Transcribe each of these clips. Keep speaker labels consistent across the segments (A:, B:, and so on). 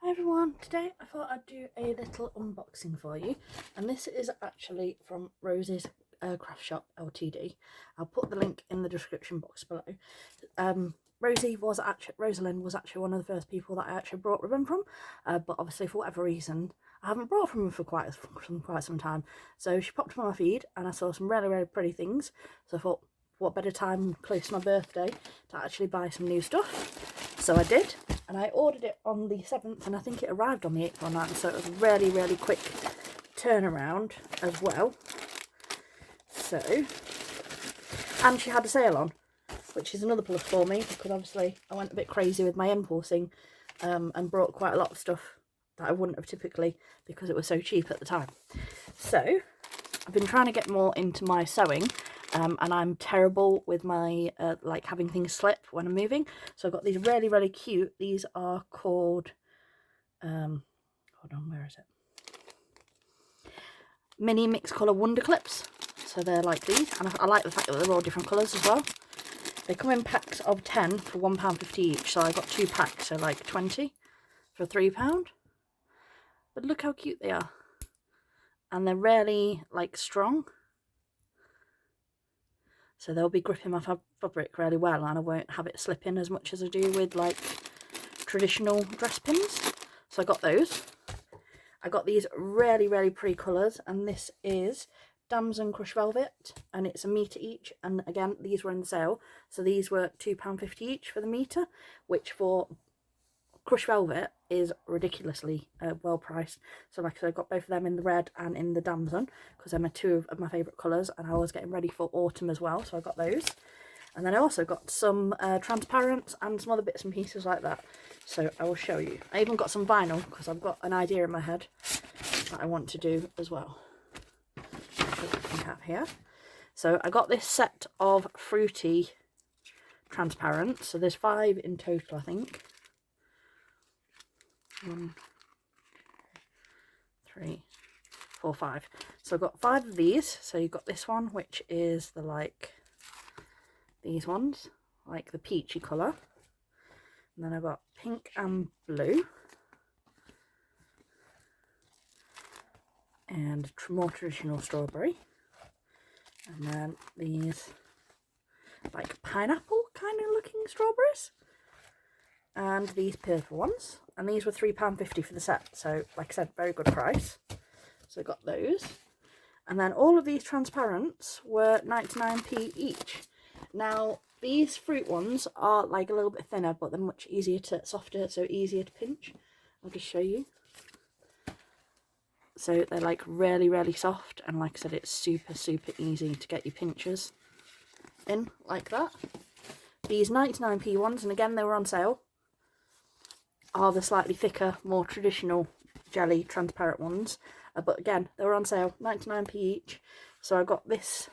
A: Hi everyone, today I thought I'd do a little unboxing for you, and this is actually from Rosie's Craft Shop Ltd. I'll put the link in the description box below. Rosalind was actually one of the first people that I actually bought ribbon from, but obviously for whatever reason I haven't bought from her for quite some time. So she popped up on my feed and I saw some really pretty things, so I thought what better time close to my birthday to actually buy some new stuff. So I did, and I ordered it on the 7th and I think it arrived on the 8th or 9th, so it was a really quick turnaround as well. So, and she had a sale on, which is another plus for me, because obviously I went a bit crazy with my impulsing and brought quite a lot of stuff that I wouldn't have typically because it was so cheap at the time. So I've been trying to get more into my sewing, and I'm terrible with my like having things slip when I'm moving. So I've got these really cute, these are called hold on, where is it, mini mix colour wonder clips. So they're like these, and I like the fact that they're all different colours as well. They come in packs of 10 for £1.50 each, so I got 2 packs, so like 20 for £3. But look how cute they are, and they're really like strong, so they'll be gripping my fabric really well, and I won't have it slipping as much as I do with like traditional dress pins. So I got those. I got these really pretty colours, and this is Damson Crush Velvet, and it's a metre each, and again these were in sale, so these were £2.50 each for the metre, which for Crush Velvet is ridiculously well priced. So like I said, I got both of them in the red and in the Damson, because they're two of my favourite colours, and I was getting ready for autumn as well, so I got those. And then I also got some transparents and some other bits and pieces like that, so I will show you. I even got some vinyl, because I've got an idea in my head that I want to do as well. We have here. So I got this set of fruity transparents, so there's 5 in total, I think. 1, 3, 4, 5. So I've got 5 of these. So you've got this one, which is the like these ones, like the peachy colour, and then I've got pink and blue, and more traditional strawberry, and then these like pineapple kind of looking strawberries, and these purple ones, and these were £3.50 for the set, so like I said, very good price. So I got those, and then all of these transparents were 99p each. Now these fruit ones are like a little bit thinner, but they're much easier to, softer, so easier to pinch. I'll just show you. So they're like really soft, and like I said, it's super easy to get your pinchers in like that. These 99p ones, and again they were on sale, are the slightly thicker, more traditional jelly transparent ones, but again they were on sale, 99p each. So I got this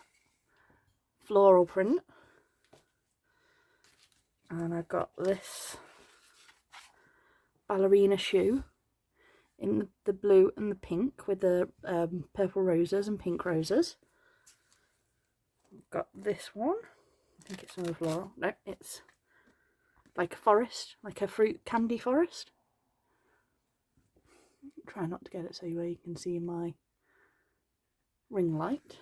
A: floral print, and I got this ballerina shoe in the blue and the pink with the purple roses and pink roses. Got this one, I think it's another floral, no, it's like a forest, like a fruit candy forest. Try not to get it so you can see my ring light.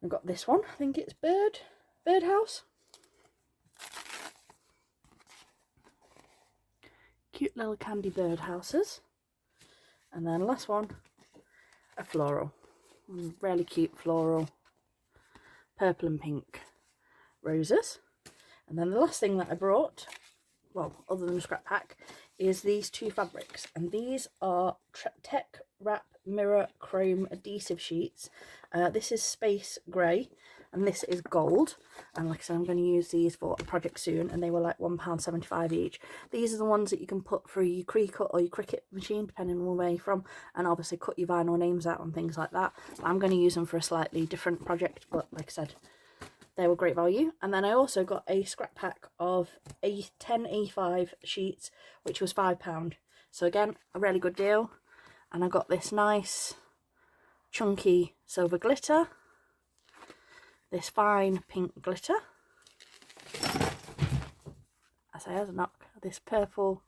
A: I've got this one, I think it's birdhouse. Cute little candy birdhouses. And then last one, a floral, really cute floral, purple and pink roses. And then the last thing that I brought, well, other than the scrap pack, is these 2 fabrics, and these are Tech Wrap Mirror Chrome Adhesive Sheets. This is Space Grey, and this is gold, and like I said, I'm going to use these for a project soon, and they were like £1.75 each. These are the ones that you can put through your Cricut or your Cricut machine, depending on where you're from, and obviously cut your vinyl names out and things like that. I'm going to use them for a slightly different project, but like I said, they were great value. And then I also got a scrap pack of 10 A5 sheets, which was £5. So again, a really good deal. And I got this nice chunky silver glitter, this fine pink glitter, I say as a knock, this purple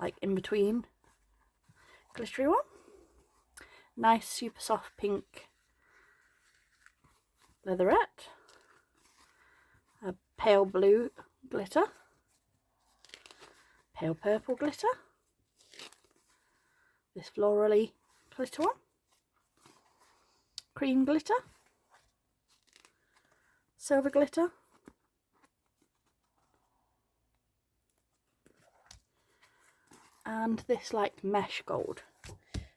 A: like in between glittery one. Nice super soft pink leatherette. A pale blue glitter. Pale purple glitter. This florally glitter one. Cream glitter. Silver glitter. And this like mesh gold.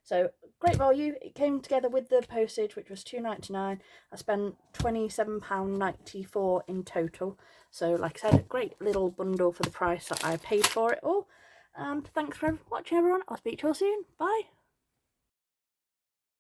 A: So great value. It came together with the postage, which was £2.99. I spent £27.94 in total. So like I said, a great little bundle for the price that I paid for it all. And thanks for watching, everyone. I'll speak to you all soon. Bye.